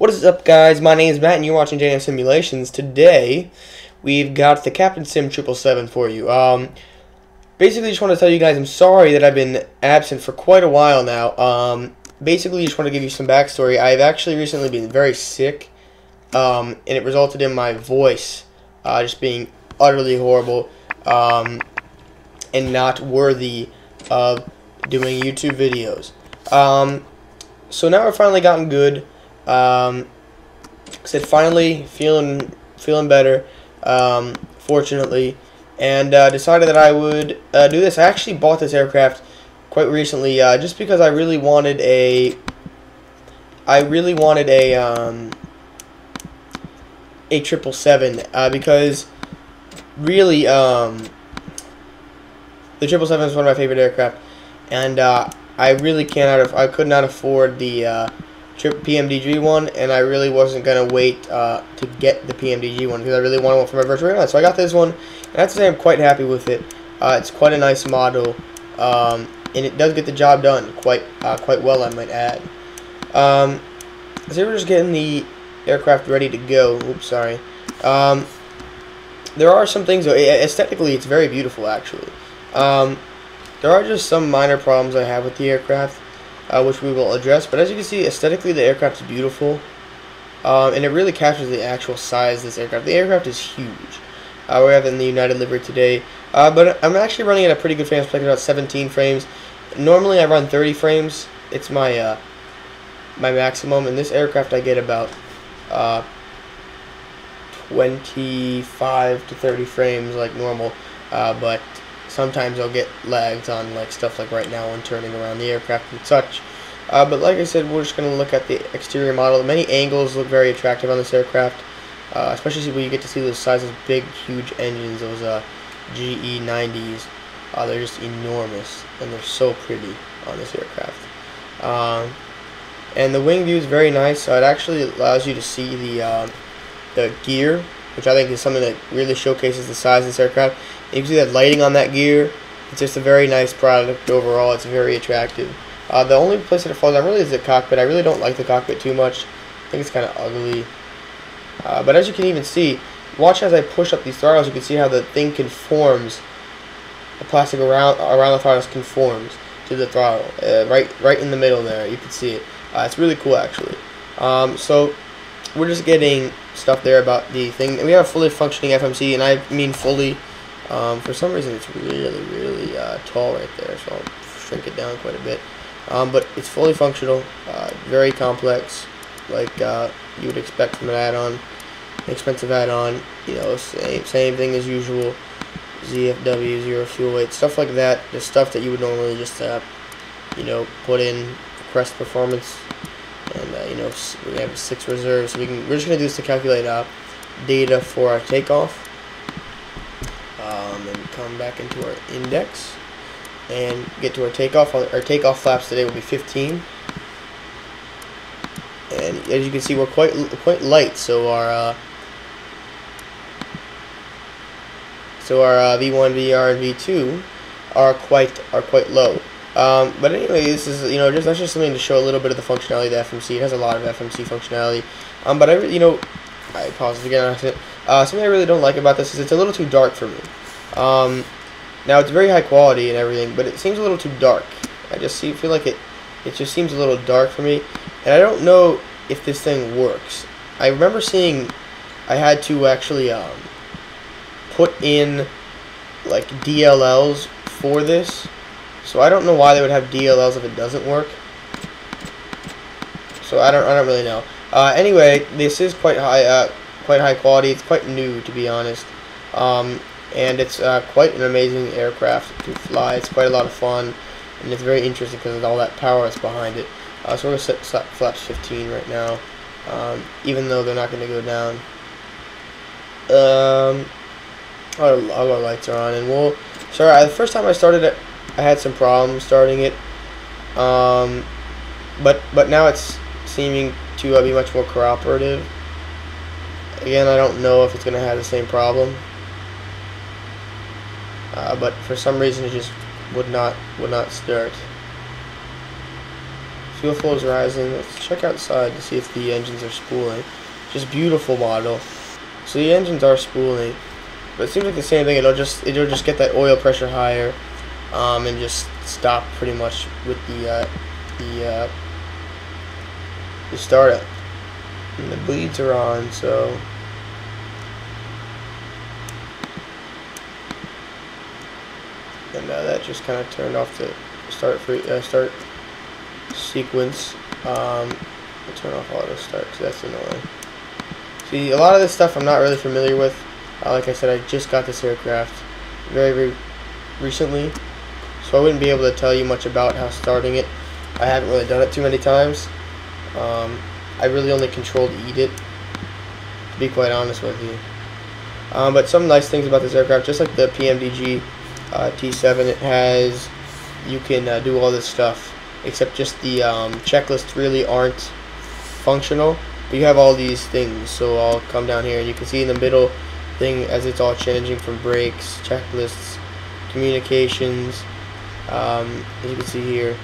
What is up, guys? My name is Matt and you're watching JM Simulations. Today we've got the Captain Sim 777 for you. Basically just want to tell you guys I'm sorry that I've been absent for quite a while now. Basically just want to give you some backstory. I've actually recently been very sick, and it resulted in my voice just being utterly horrible and not worthy of doing YouTube videos. So now I've finally gotten good. Said finally feeling better, fortunately, and decided that I would do this. I actually bought this aircraft quite recently, just because I really wanted a 777, because really the 777 is one of my favorite aircraft, and I could not afford the PMDG one, and I really wasn't gonna wait to get the PMDG one because I really wanted one for my virtual airline. So I got this one, and I have to say I'm quite happy with it. It's quite a nice model, and it does get the job done quite well, I might add. So we're just getting the aircraft ready to go. Oops, sorry. There are some things, though. Aesthetically, it's very beautiful, actually. There are just some minor problems I have with the aircraft, which we will address. But as you can see, aesthetically, the aircraft is beautiful, and it really captures the actual size of this aircraft. The aircraft is huge. We have it in the United livery today, but I'm actually running at a pretty good frame spec, about 17 frames. Normally, I run 30 frames. It's my my maximum. In this aircraft, I get about 25 to 30 frames, like normal, but sometimes I'll get lags on like stuff like right now when turning around the aircraft and such. But like I said, we're just going to look at the exterior model. Many angles look very attractive on this aircraft, especially when you get to see those sizes, big, huge engines, those GE90s. They're just enormous, and they're so pretty on this aircraft. And the wing view is very nice. It actually allows you to see the gear, which I think is something that really showcases the size of this aircraft. You can see that lighting on that gear. It's just a very nice product overall. It's very attractive. The only place that it falls down really is the cockpit. I really don't like the cockpit too much. I think it's kind of ugly. But as you can even see, watch as I push up these throttles, you can see how the thing conforms. The plastic around the throttles conforms to the throttle. Right in the middle there, you can see it. It's really cool, actually. So we're just getting stuff there about the thing. And we have a fully functioning FMC, and I mean fully. For some reason, it's really tall right there, so I'll shrink it down quite a bit. But it's fully functional, very complex, like you would expect from an add-on, expensive add-on. You know, same thing as usual. ZFW, zero fuel weight, stuff like that. The stuff that you would normally just you know, put in Crest Performance. And you know, we have 6 reserves. So we're just gonna do this to calculate data for our takeoff. And come back into our index and get to our takeoff. Our takeoff flaps today will be 15, and as you can see, we're quite light. So our V1, VR, and V2 are quite low. But anyway, this is, you know, that's just something to show a little bit of the functionality of the FMC. It has a lot of FMC functionality. But I paused again. Something I really don't like about this is it's a little too dark for me. Now it's very high quality and everything, but it seems a little too dark. I just feel like it just seems a little dark for me, and I don't know if this thing works. I remember seeing I had to actually put in like DLLs for this, so I don't know why they would have DLLs if it doesn't work. So I don't really know. Anyway, this is quite high quality. It's quite new, to be honest. And it's quite an amazing aircraft to fly. It's quite a lot of fun, and it's very interesting because of all that power that's behind it. So we're going to set flaps 15 right now, even though they're not going to go down. All our lights are on, and the first time I started it, I had some problems starting it, but now it's seeming to be much more cooperative. Again, I don't know if it's going to have the same problem. But for some reason it just would not start. Fuel flow is rising. Let's check outside to see if the engines are spooling. Just beautiful model. So the engines are spooling, but it seems like the same thing. It'll just get that oil pressure higher, and just stop pretty much with the startup. And the bleeds are on, so and that just kind of turned off the start sequence. We'll turn off auto start because that's annoying. See, a lot of this stuff I'm not really familiar with. Like I said, I just got this aircraft very recently, so I wouldn't be able to tell you much about how starting it. I haven't really done it too many times. I really only controlled E'd it, to be quite honest with you. But some nice things about this aircraft, just like the PMDG T7, it has, you can do all this stuff, except just the checklists really aren't functional. But you have all these things, so I'll come down here and you can see in the middle thing as it's all changing from brakes, checklists, communications, as you can see here,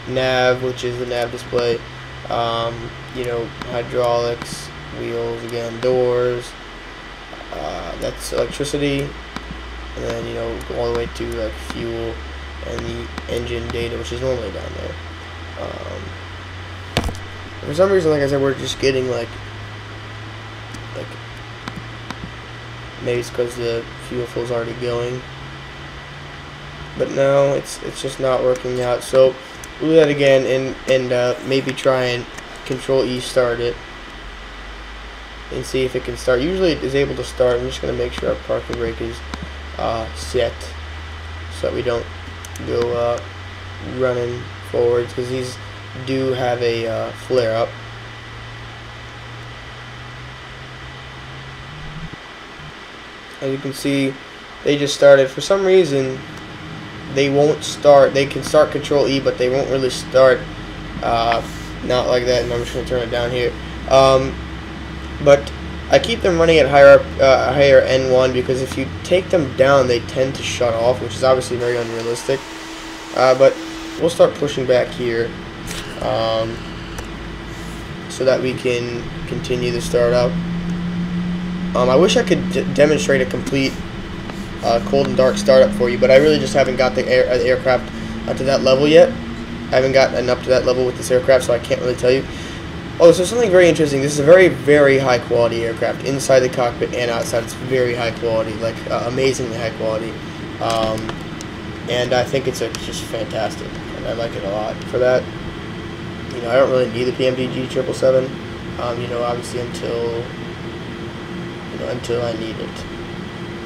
nav, which is the nav display, you know, hydraulics, wheels, again, doors, that's electricity, and then, you know, go all the way to like fuel and the engine data, which is normally down there. For some reason, like I said, we're just getting like maybe it's because the fuel flow's already going, but no, it's just not working out. So we'll do that again and maybe try and Control E start it and see if it can start. Usually it is able to start. I'm just going to make sure our parking brake is set so that we don't go running forwards, because these do have a flare up. As you can see, they just started. For some reason, they won't start. They can start Control E, but they won't really start. Not like that. And I'm just going to turn it down here. But I keep them running at higher N1 because if you take them down, they tend to shut off, which is obviously very unrealistic. But we'll start pushing back here so that we can continue the startup. I wish I could demonstrate a complete cold and dark startup for you, but I really just haven't got the aircraft up to that level yet. I haven't gotten up to that level with this aircraft, so I can't really tell you. Oh, so something very interesting. This is a very high quality aircraft. Inside the cockpit and outside, it's very high quality, like amazingly high quality. And I think it's just fantastic, and I like it a lot for that. You know, I don't really need the PMDG 777. You know, obviously until I need it,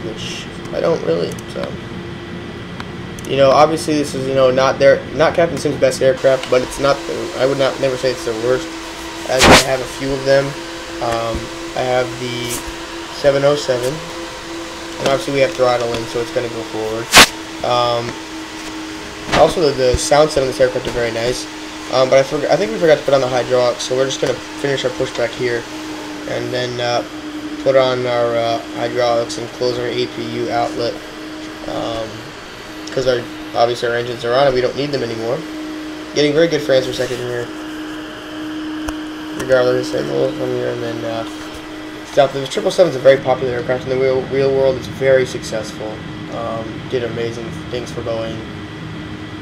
which I don't really. So, you know, obviously this is, you know, not Captain Sim's best aircraft, but it's not. I would never say it's their worst, as I have a few of them. I have the 707, and obviously we have throttling, so it's going to go forward. Also, the sound set on this aircraft are very nice. But I think we forgot to put on the hydraulics, so we're just going to finish our pushback here, and then put on our hydraulics and close our APU outlet, because obviously our engines are on and we don't need them anymore. Getting very good frames per second here, regardless, and we'll come here and then stop. The 777 is a very popular aircraft in the real world. It's very successful. Did amazing things for Boeing,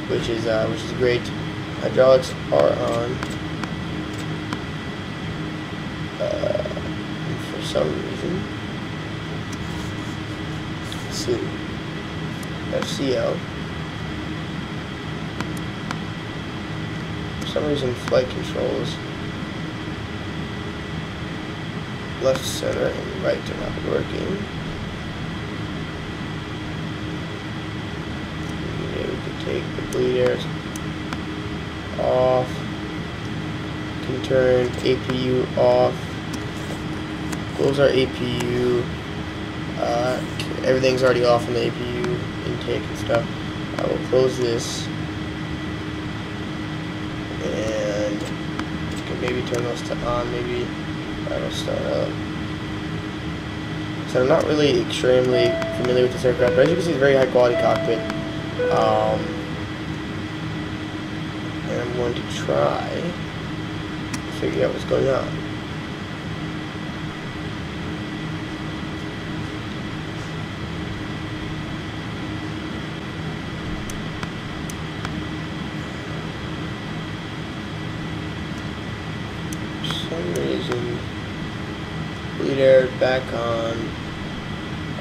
which is great. Hydraulics are on. For some reason, let's see, FCL. For some reason, flight controls, left, center, and right are not working. Maybe we could take the bleed airs off. Can turn APU off. Close our APU. Everything's already off on the APU intake and stuff. I will close this and can maybe turn those to on. Maybe that'll start up. So I'm not really extremely familiar with this aircraft, but as you can see, it's a very high quality cockpit. and I'm going to try to figure out what's going on. For some reason, bleed air back on,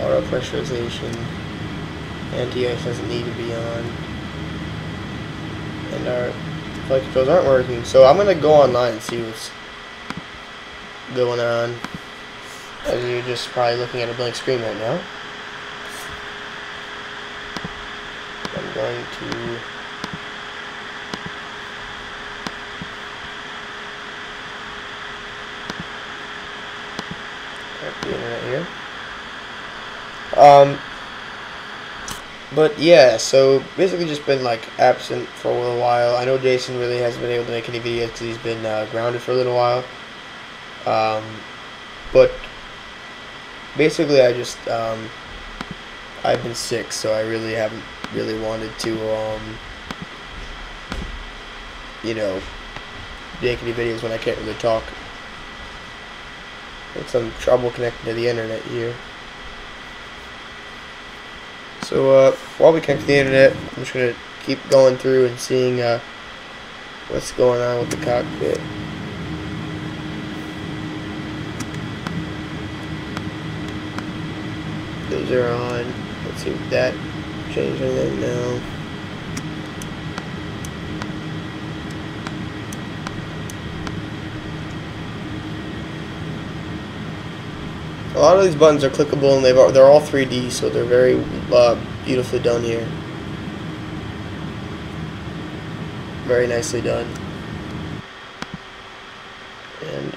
auto pressurization, anti-ice doesn't need to be on, and our flight controls aren't working. So I'm gonna go online and see what's going on, as you're just probably looking at a blank screen right now. I'm going to tap the internet here. But yeah, so basically just been like absent for a little while. I know Jason really hasn't been able to make any videos because he's been grounded for a little while. But basically I just I've been sick, so I really haven't really wanted to you know, make any videos when I can't really talk. Had some trouble connecting to the internet here. So while we connect to the internet, I'm just going to keep going through and seeing what's going on with the cockpit. Those are on. Let's see if that changed anything now. A lot of these buttons are clickable, and they're all 3D, so they're very beautifully done here. Very nicely done. And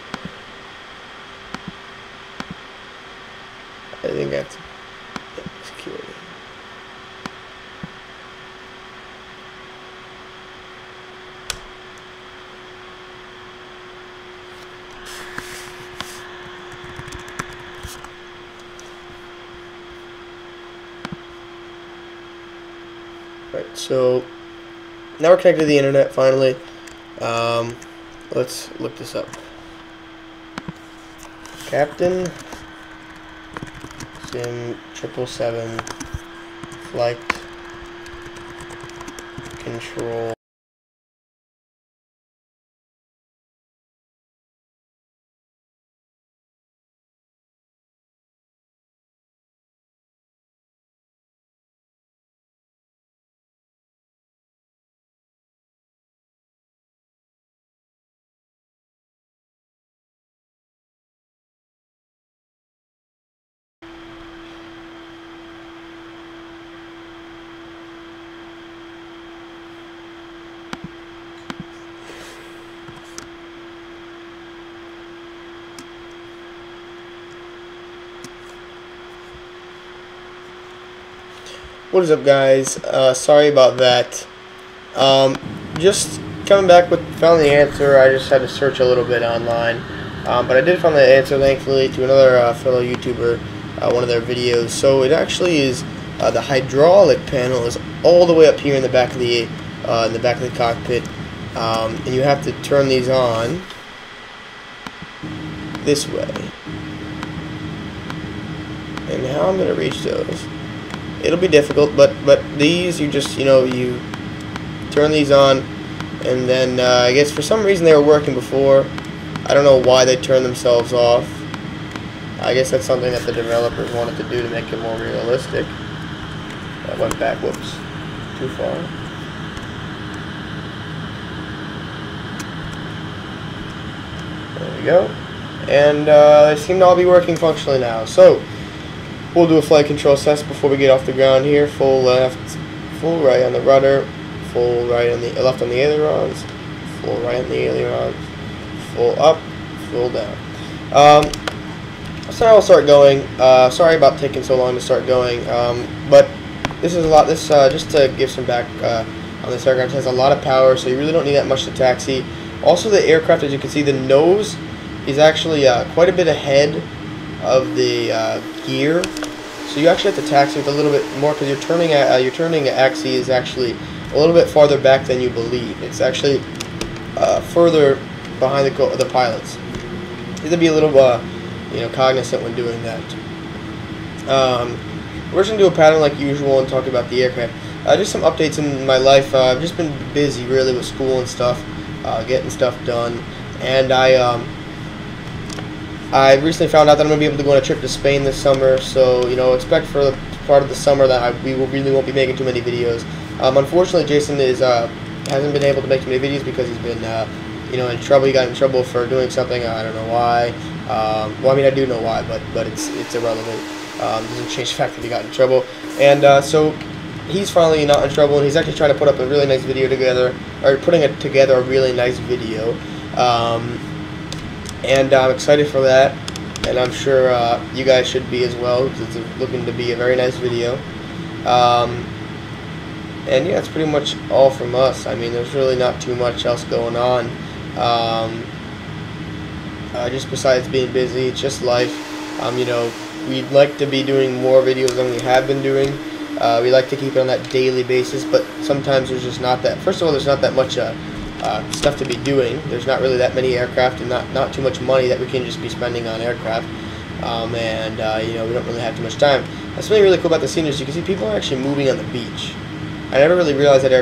I think that's security. Right, so now we're connected to the internet finally. Let's look this up. Captain Sim 777 flight control. What is up, guys? Sorry about that. Just coming back with found the answer. I just had to search a little bit online, but I did find the answer, thankfully, to another fellow YouTuber, one of their videos. So it actually is the hydraulic panel is all the way up here in the back of the cockpit, and you have to turn these on this way. And how I'm gonna reach those? It'll be difficult, but these, you just, you turn these on, and then I guess for some reason they were working before. I don't know why they turned themselves off. I guess that's something that the developers wanted to do to make it more realistic. I went back, whoops, too far. There we go. And they seem to all be working functionally now. So we'll do a flight control test before we get off the ground here. Full left, full right on the rudder, full right on the left on the ailerons, full right on the ailerons, full up, full down. So now we'll start going. Sorry about taking so long to start going, but this is a lot. This just to give some back on this aircraft, has a lot of power, so you really don't need that much to taxi. Also, the aircraft, as you can see, the nose is actually quite a bit ahead of the gear, so you actually have to taxi with a little bit more because your turning axis is actually a little bit farther back than you believe. It's actually further behind the pilots. You have to be a little cognizant when doing that. We're just going to do a pattern like usual and talk about the aircraft. Just some updates in my life. I've just been busy really with school and stuff, getting stuff done. And I recently found out that I'm going to be able to go on a trip to Spain this summer. So, expect for the part of the summer that we really won't be making too many videos. Unfortunately, Jason hasn't been able to make too many videos because he's been in trouble. He got in trouble for doing something. I don't know why. Well, I mean, I do know why, but it's irrelevant. Doesn't change the fact that he got in trouble. And so he's finally not in trouble, and he's actually trying to put up a really nice video together, or putting together a really nice video. And I'm excited for that, and I'm sure you guys should be as well, because it's looking to be a very nice video. And yeah, it's pretty much all from us. I mean, there's really not too much else going on. Just besides being busy, it's just life. We'd like to be doing more videos than we have been doing. We like to keep it on that daily basis, but sometimes there's just not that. First of all, there's not that much stuff to be doing. There's not really that many aircraft, and not too much money that we can just be spending on aircraft. We don't really have too much time. That's something really cool about the scenery. You can see people are actually moving on the beach. I never really realized that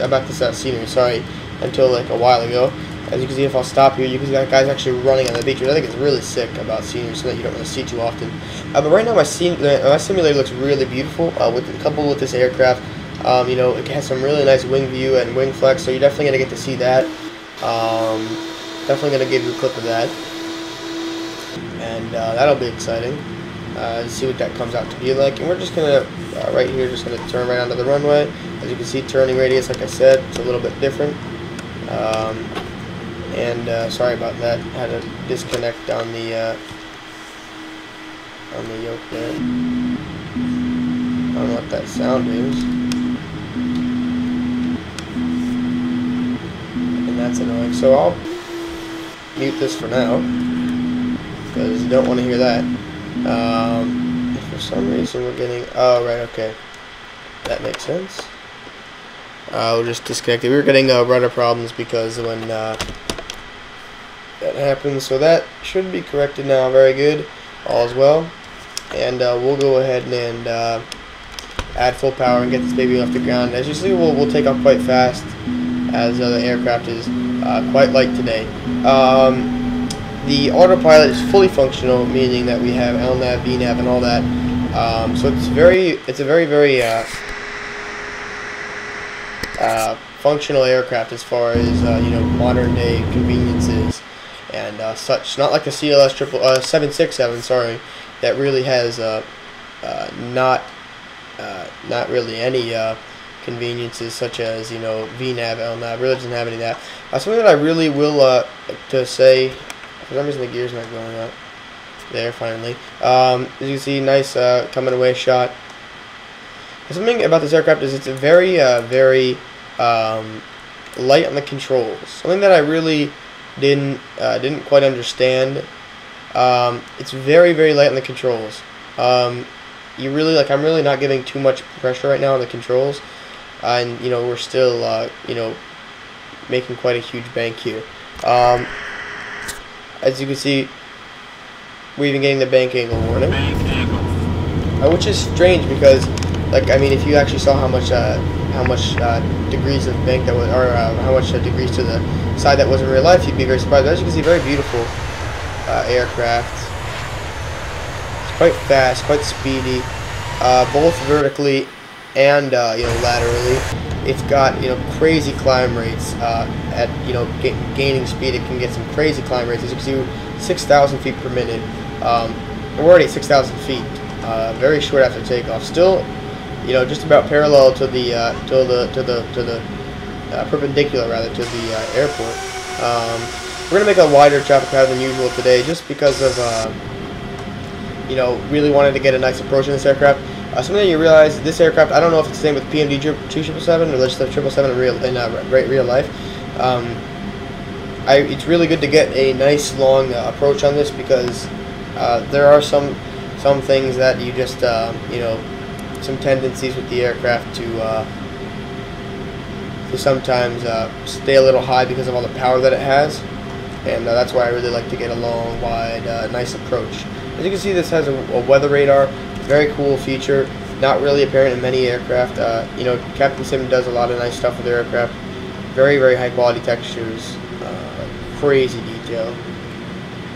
about this scenery. Sorry, until like a while ago. As you can see, if I'll stop here, you can see that guy's actually running on the beach, which I think is really sick about scenery, something that you don't really see too often. But right now, my simulator looks really beautiful. Coupled with this aircraft, it has some really nice wing view and wing flex, so you're definitely gonna get to see that. Definitely gonna give you a clip of that, and that'll be exciting. To see what that comes out to be like. And we're just gonna right here, just gonna turn right onto the runway. As you can see, turning radius, like I said, it's a little bit different. Sorry about that. I had to disconnect on the yoke there. I don't know what that sound is. And that's annoying. So I'll mute this for now, because you don't want to hear that. If for some reason we're getting... Oh, right, okay. That makes sense. We'll just disconnect it. We were getting rudder problems because when... that happens, so that should be corrected now. Very good, all is well, and we'll go ahead and add full power and get this baby off the ground. As you see, we'll take off quite fast, as the aircraft is quite light today. The autopilot is fully functional, meaning that we have LNAV, VNAV, and all that. So it's a very functional aircraft as far as modern day conveniences and such. Not like the CLS 767, sorry, that really has not really any conveniences such as VNAV, LNAV. Really doesn't have any of that. Something that I really will like to say. For some reason the gear's not going up. There, finally. As you can see, nice coming away shot. And something about this aircraft is it's a very light on the controls. Something that I really didn't quite understand. It's very light on the controls. I'm really not giving too much pressure right now on the controls, and we're still making quite a huge bank here. As you can see, we're even getting the bank angle warning, which is strange because, if you actually saw how much degrees of bank that was, or how much degrees to the side that was in real life, you'd be very surprised. But as you can see, very beautiful aircraft. It's quite fast, quite speedy, both vertically and laterally. It's got crazy climb rates. At gaining speed, it can get some crazy climb rates. As you can see, 6,000 feet per minute. We're already at 6,000 feet. Very short after takeoff. Still, just about parallel to the perpendicular rather to the airport. We're gonna make a wider traffic pattern than usual today, just because of really wanted to get a nice approach in this aircraft. Something that you realize, this aircraft, I don't know if it's the same with PMD 2777 or just the 777 in real life. It's really good to get a nice long approach on this, because there are some things that you just some tendencies with the aircraft to to sometimes stay a little high because of all the power that it has, and that's why I really like to get a long, wide, nice approach. As you can see, this has a weather radar, very cool feature, not really apparent in many aircraft. You know, Captain Sim does a lot of nice stuff with their aircraft, very, very high quality textures, crazy detail,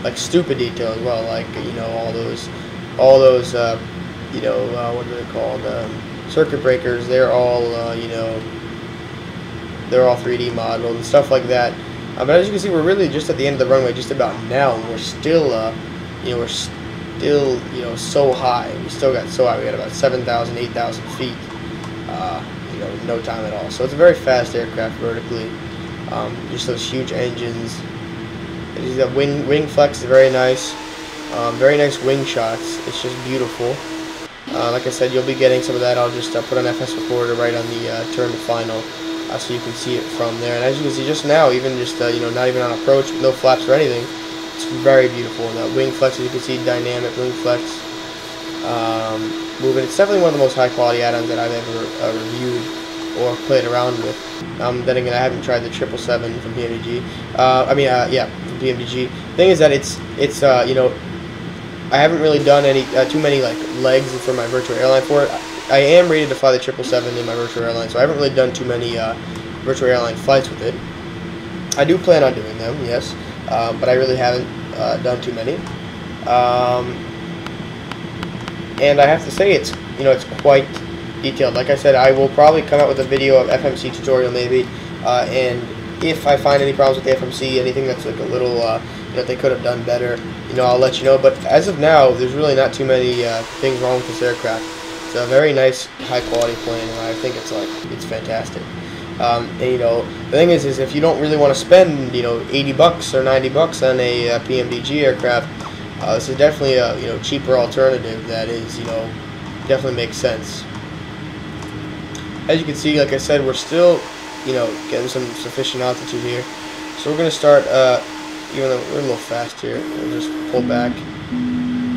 like stupid detail as well, like, you know, all those you know, what are they called, circuit breakers, they're all, you know, they're all 3D modeled and stuff like that. But as you can see, we're really just at the end of the runway, just about now, and we're still, you know, you know, so high. We still got so high. We got about 7,000, 8,000 feet, you know, no time at all. So it's a very fast aircraft vertically. Just those huge engines. The wing flex is very nice. Very nice wing shots. It's just beautiful. Like I said, you'll be getting some of that. I'll just put an FS recorder right on the turn to final, so you can see it from there. And as you can see just now, even just you know, not even on approach, no flaps or anything, it's very beautiful. And that wing flex, as you can see, dynamic wing flex movement. It's definitely one of the most high quality add-ons that I've ever reviewed or played around with. Then again, I haven't tried the 777 from PMDG. Yeah, from PMDG. The thing is that it's you know, I haven't really done any too many like legs for my virtual airline for it. I am rated to fly the 777 in my virtual airline, so I haven't really done too many virtual airline flights with it. I do plan on doing them, yes, but I really haven't done too many. And I have to say, it's, you know, it's quite detailed. Like I said, I will probably come out with a video of FMC tutorial maybe, and if I find any problems with the FMC, anything that's like a little you know, they could have done better, you know, I'll let you know. But as of now, there's really not too many things wrong with this aircraft. It's a very nice, high quality plane, and I think it's fantastic. And you know, the thing is if you don't really want to spend, you know, 80 bucks or 90 bucks on a PMDG aircraft, this is definitely a, you know, cheaper alternative that is, you know, definitely makes sense. As you can see, like I said, we're still, you know, getting some sufficient altitude here. So we're going to start, even though we're a little fast here, we'll just pull back,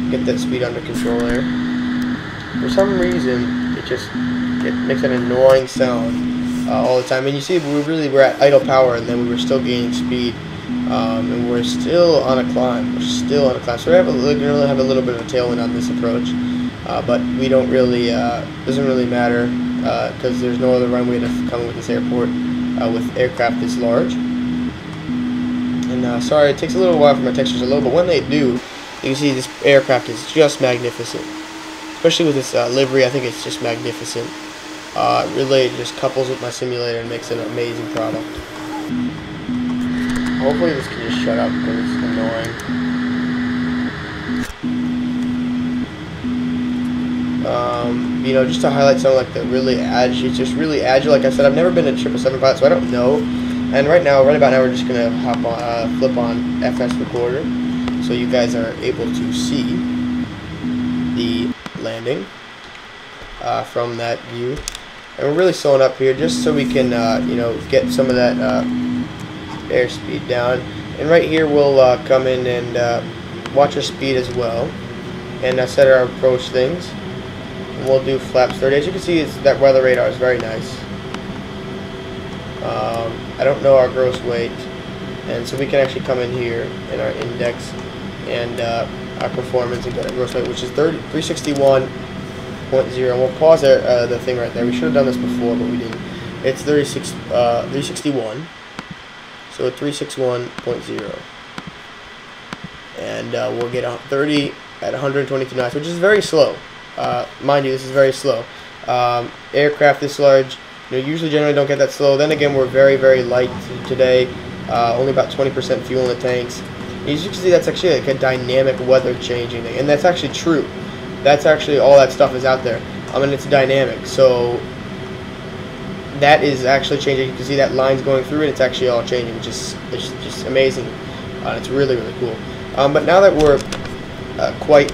get that speed under control there. For some reason, it makes an annoying sound all the time. And you see, we were at idle power, and then we were still gaining speed, and we're still on a climb. We're still on a climb. So we're going to really have a little bit of a tailwind on this approach, but we don't really, doesn't really matter, because there's no other runway to come with this airport with aircraft this large. And sorry, it takes a little while for my textures to load, but when they do, you can see this aircraft is just magnificent. Especially with this livery, I think it's just magnificent. It really just couples with my simulator and makes it an amazing product. Hopefully this can just shut up because it's annoying. You know, just to highlight something like the really agile, it's just really agile. Like I said, I've never been a 777 pilot, so I don't know. And right about now, we're just gonna hop on, flip on FS recorder, so you guys are able to see the landing from that view. And we're really slowing up here just so we can, you know, get some of that airspeed down. And right here, we'll come in and watch our speed as well, and set our approach things. And we'll do flaps 30. As you can see, that weather radar is very nice. I don't know our gross weight, and so we can actually come in here in our index and our performance and get our gross weight, which is 361.0. And we'll pause the thing right there. We should have done this before, but we didn't. It's 361. So 361.0, and we'll get 30 at 122 knots, which is very slow. Mind you, this is very slow. Aircraft this large, you know, usually generally don't get that slow. Then again, we're very, very light today. Only about 20% fuel in the tanks. And as you can see, that's actually like a dynamic weather changing thing, and that's actually true. That's actually all that stuff is out there. I mean, it's dynamic, so that is actually changing. You can see that line's going through it. It's actually all changing, which is just amazing. It's really, really cool. But now that we're quite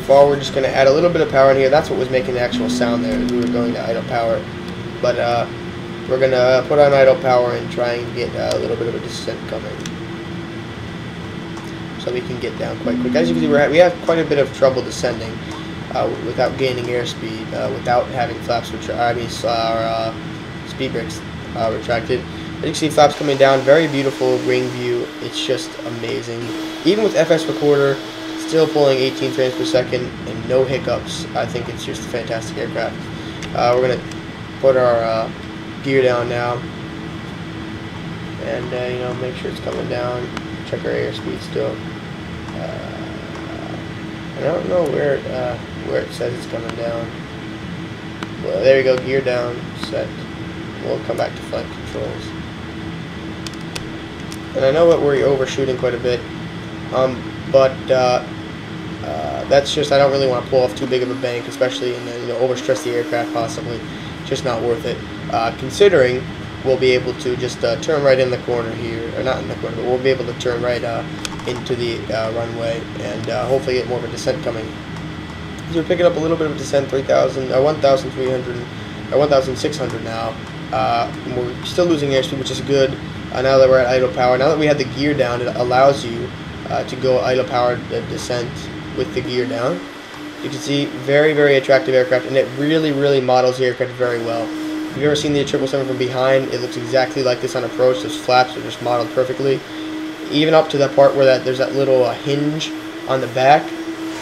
far, we're just going to add a little bit of power in here. That's what was making the actual sound there as we were going to idle power. But we're going to put on idle power and try and get a little bit of a descent coming, so we can get down quite quick. As you can see, we have quite a bit of trouble descending without gaining airspeed, without having flaps, which are, our speed brakes. retracted. As you can see, flaps coming down, very beautiful wing view. It's just amazing. Even with FS recorder, still pulling 18 frames per second and no hiccups. I think it's just a fantastic aircraft. We're gonna put our gear down now, and you know, make sure it's coming down. Check our airspeed still. I don't know where it says it's coming down. Well, there you go, gear down, set. We'll come back to flight controls. And I know that we're overshooting quite a bit, but that's just, I don't really want to pull off too big of a bank, especially in you know, overstress the aircraft possibly. Just not worth it. Considering we'll be able to just turn right in the corner here, or not in the corner, but we'll be able to turn right into the runway and hopefully get more of a descent coming. So we're picking up a little bit of a descent, 1,300, or 1,600 now. We're still losing airspeed, which is good. Now that we're at idle power, now that we have the gear down, it allows you to go idle power descent with the gear down. You can see very, very attractive aircraft, and it really, really models the aircraft very well. If you've ever seen the 777 from behind, it looks exactly like this on approach. Those flaps are just modeled perfectly. Even up to that part where there's that little hinge on the back,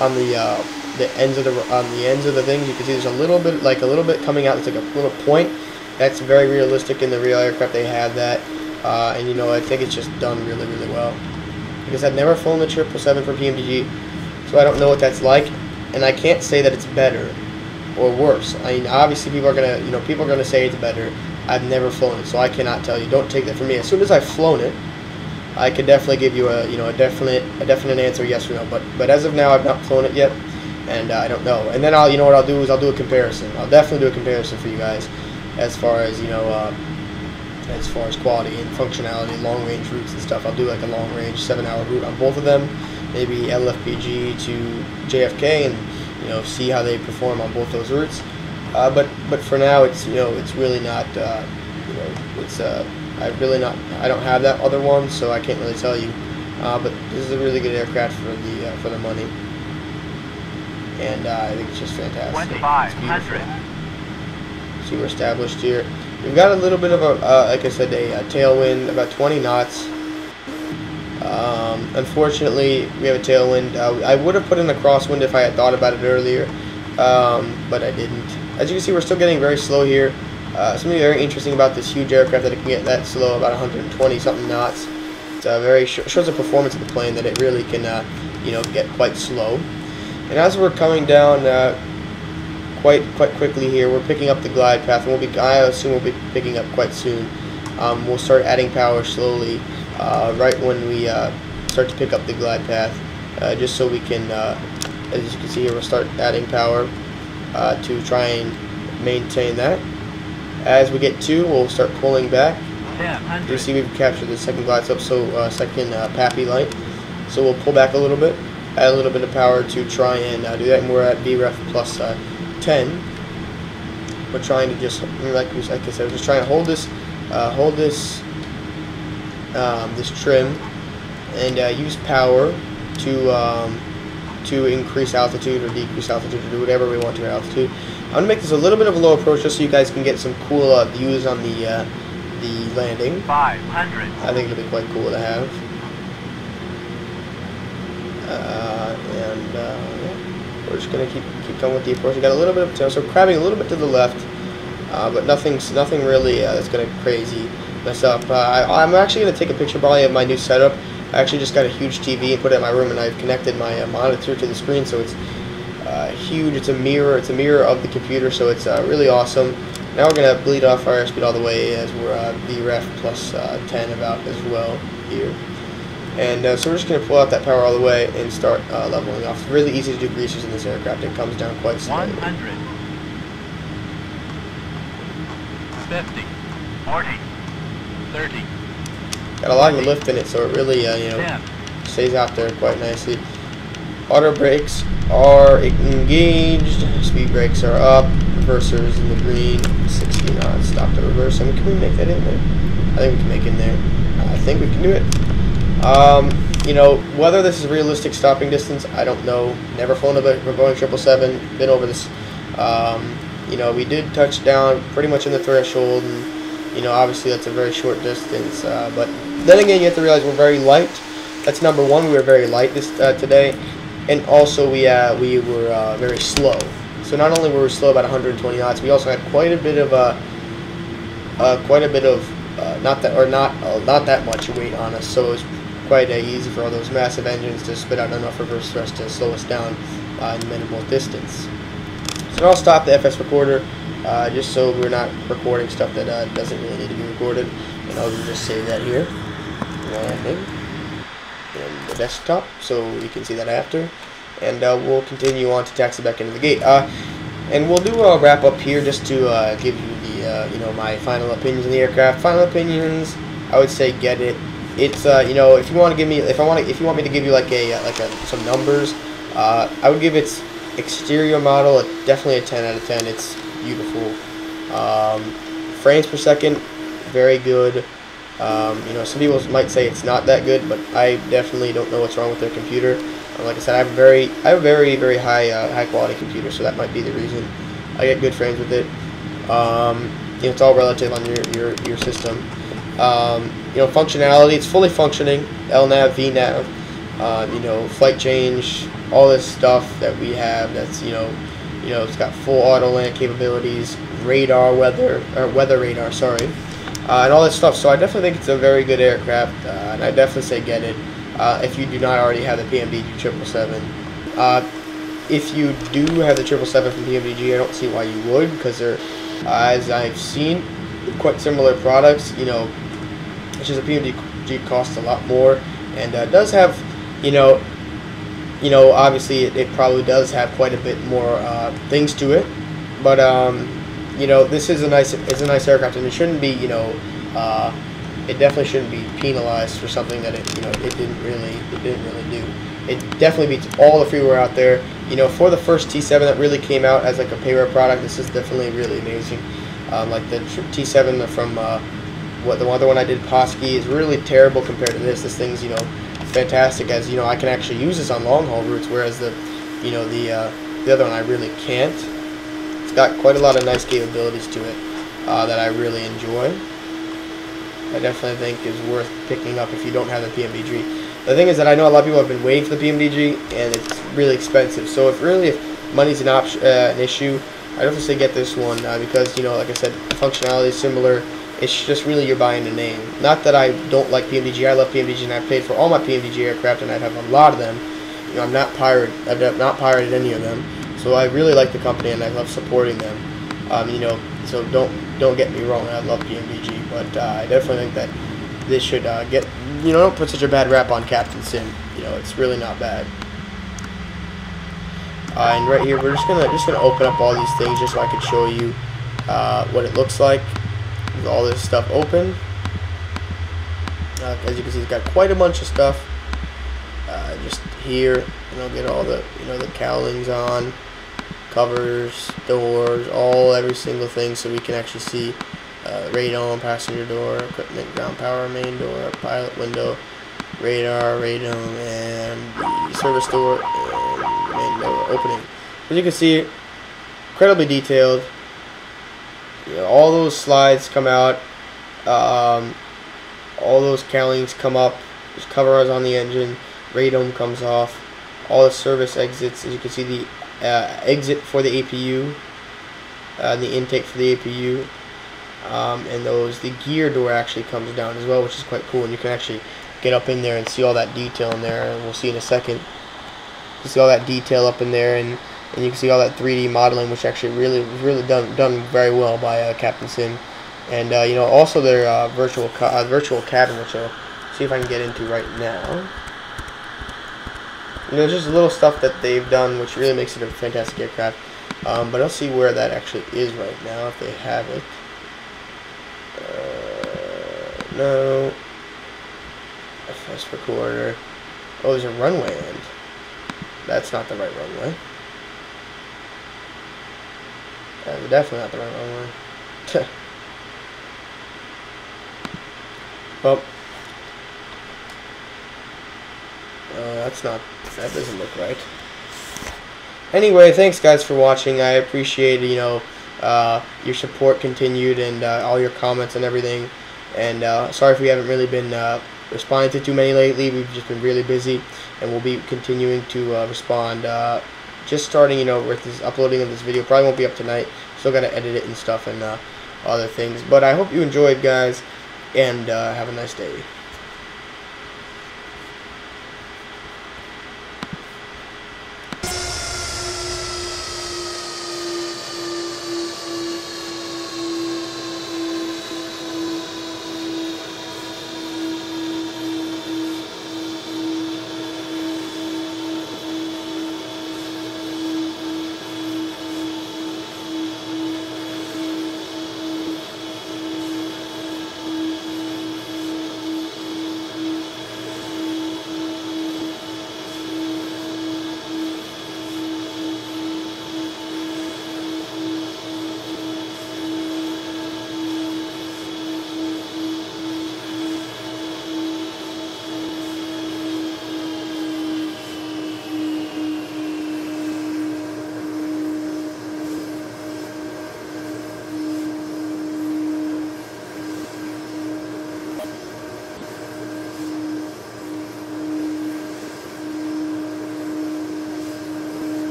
on the ends of the things. You can see there's a little bit coming out. It's like a little point. That's very realistic in the real aircraft. They have that, and you know, I think it's just done really, really well. Because I've never flown the 777 for PMDG, so I don't know what that's like, and I can't say that it's better or worse. I mean, obviously people are gonna say it's better. I've never flown it, so I cannot tell you. Don't take that from me. As soon as I've flown it, I could definitely give you a definite answer, yes or no. But as of now, I've not flown it yet, and I don't know. And then I'll do a comparison. I'll definitely do a comparison for you guys, as far as as far as quality and functionality, long range routes and stuff. I'll do like a long range 7-hour route on both of them, maybe LFPG to JFK, and see how they perform on both those routes. But for now, it's it's really not I don't have that other one, so I can't really tell you. But this is a really good aircraft for the money, and I think it's just fantastic. 2,500. See, we're established here. We've got a little bit of a, like I said, a tailwind, about 20 knots. Unfortunately, we have a tailwind. I would have put in a crosswind if I had thought about it earlier, but I didn't. As you can see, we're still getting very slow here. Something very interesting about this huge aircraft that it can get that slow, about 120 something knots. It shows the performance of the plane, that it really can get quite slow. And as we're coming down quite quickly here, we're picking up the glide path, and I assume we'll be picking up quite soon. We'll start adding power slowly right when we start to pick up the glide path, just so we can, as you can see here, we'll start adding power to try and maintain that. As we get 2, we'll start pulling back. You see we've captured the second glide slope, so second PAPI light. So we'll pull back a little bit, add a little bit of power to try and do that, and we're at VREF plus 10. We're trying to just, like I said, we're just trying to hold this this trim, and use power to increase altitude or decrease altitude, or do whatever we want to at altitude. I'm going to make this a little bit of a low approach just so you guys can get some cool views on the landing. 500. I think it'll be quite cool to have. Yeah. We're just going to keep going with the approach. We got a little bit of tail, so crabbing a little bit to the left, but nothing really that's going to crazy mess up. I'm actually going to take a picture probably of my new setup. I actually just got a huge TV and put it in my room, and I've connected my monitor to the screen, so it's huge. It's a mirror of the computer, so it's really awesome. Now we're going to bleed off our airspeed all the way, as we're VREF plus 10 about as well here. And so we're just going to pull out that power all the way and start leveling off. It's really easy to do greasers in this aircraft. It comes down quite slowly. 100. 50. 40. 30. Got a lot of lift in it, so it really stays out there quite nicely. Auto brakes are engaged. Speed brakes are up. Reversers in the green. 60 knots. Stop the reverse. I mean, can we make that in there? I think we can make it in there. I think we can do it. Whether this is realistic stopping distance, I don't know. Never flown a Boeing 777. Been over this. We did touch down pretty much in the threshold, and You know, obviously that's a very short distance, but then again, you have to realize we're very light. That's number one. We were very light this today, and also we were very slow. So not only were we slow about 120 knots, we also had quite a bit of not that much weight on us. So it was quite easy for all those massive engines to spit out enough reverse thrust to slow us down in minimal distance. So I'll stop the FS recorder just so we're not recording stuff that doesn't really need to be recorded, and I'll just save that here. Landing in the desktop, so you can see that after, and we'll continue on to taxi back into the gate. And we'll do a wrap up here just to give you the you know, my final opinions on the aircraft. Final opinions, I would say get it. It's you know, if you want to give me, if you want me to give you like some numbers, I would give its exterior model definitely a 10 out of 10. It's beautiful. Frames per second, very good. You know, some people might say it's not that good, but I definitely don't know what's wrong with their computer. Like I said, I have a very high quality computer, so that might be the reason. I get good frames with it. You know, it's all relative on your system. You know, functionality, it's fully functioning. LNAV, VNAV, you know, flight change, all this stuff that we have. That's you know, it's got full auto land capabilities, radar, weather radar, sorry, and all this stuff. So I definitely think it's a very good aircraft, and I definitely say get it. If you do not already have the PMDG 777. If you do have the 777 from PMDG, I don't see why you would, because they're, as I've seen, quite similar products. You know, it's just a PMDG costs a lot more, and does have, you know, obviously it probably does have quite a bit more things to it, but you know, this is a nice aircraft, and it shouldn't be, you know, it definitely shouldn't be penalized for something that it, you know, it didn't really do. It definitely beats all the freeware out there. You know, for the first T7 that really came out as like a payware product, this is definitely really amazing. Like the T7 from the other one I did, Posky, is really terrible compared to this. This thing's, you know, fantastic, as you know, I can actually use this on long haul routes, whereas the other one I really can't. It's got quite a lot of nice capabilities to it that I really enjoy. I definitely think is worth picking up if you don't have the PMDG. The thing is that I know a lot of people have been waiting for the PMDG, and it's really expensive. So if money's an issue, I definitely say get this one because, you know, like I said, the functionality is similar. It's just really you're buying a name. Not that I don't like PMDG. I love PMDG, and I've paid for all my PMDG aircraft, and I have a lot of them. You know, I've not pirated any of them. So I really like the company, and I love supporting them. You know, so don't get me wrong. I love PMDG, but I definitely think that this should get, you know, don't put such a bad rap on Captain Sim. You know, it's really not bad. And right here, we're just gonna open up all these things just so I can show you what it looks like with all this stuff open. As you can see, it's got quite a bunch of stuff just here. And I'll get all the, you know, the cowlings on, covers, doors, every single thing, so we can actually see radome, passenger door, equipment, ground power, main door, pilot window, radar, radome, and the service door and main door opening. As you can see, incredibly detailed. You know, all those slides come out, all those cowlings come up, there's covers on the engine, radome comes off, all the service exits. As you can see, the exit for the APU, the intake for the APU, and the gear door actually comes down as well, which is quite cool, and you can actually get up in there and see all that detail in there, and we'll see in a second. You see all that detail up in there, and you can see all that 3D modeling, which actually really done very well by Captain Sim. And you know, also their virtual cabin, which I'll see if I can get into right now. You know, just little stuff that they've done, which really makes it a fantastic aircraft. But I'll see where that actually is right now, if they have it. No. FS recorder. Oh, there's a runway end. That's not the right runway. That's definitely not the right runway. Well, that doesn't look right. Anyway, thanks guys for watching. I appreciate, you know, your support continued, and all your comments and everything. And sorry if we haven't really been responding to too many lately. We've just been really busy, and we'll be continuing to respond. Just starting, with this uploading of this video. Probably won't be up tonight. Still got to edit it and stuff and other things. But I hope you enjoyed, guys, and have a nice day.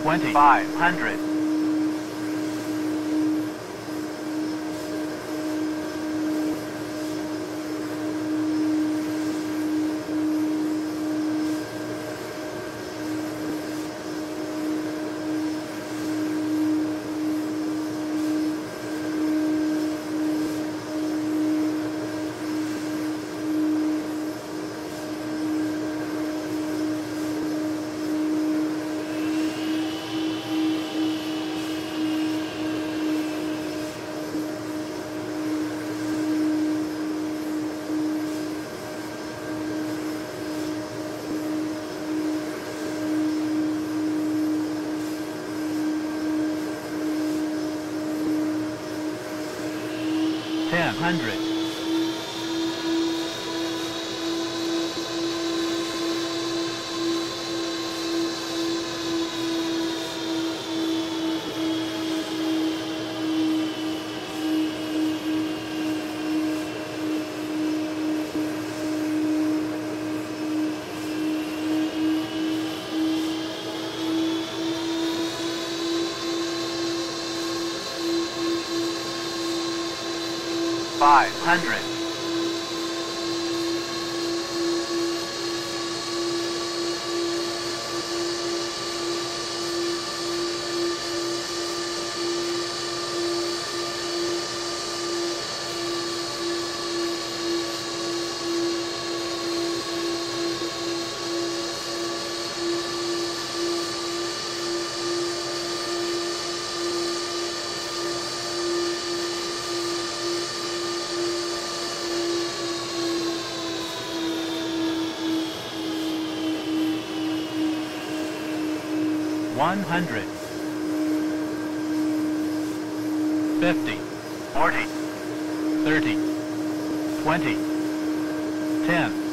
$2,500. $1,000. $500. $100. 50. 40. 30. 20. 10.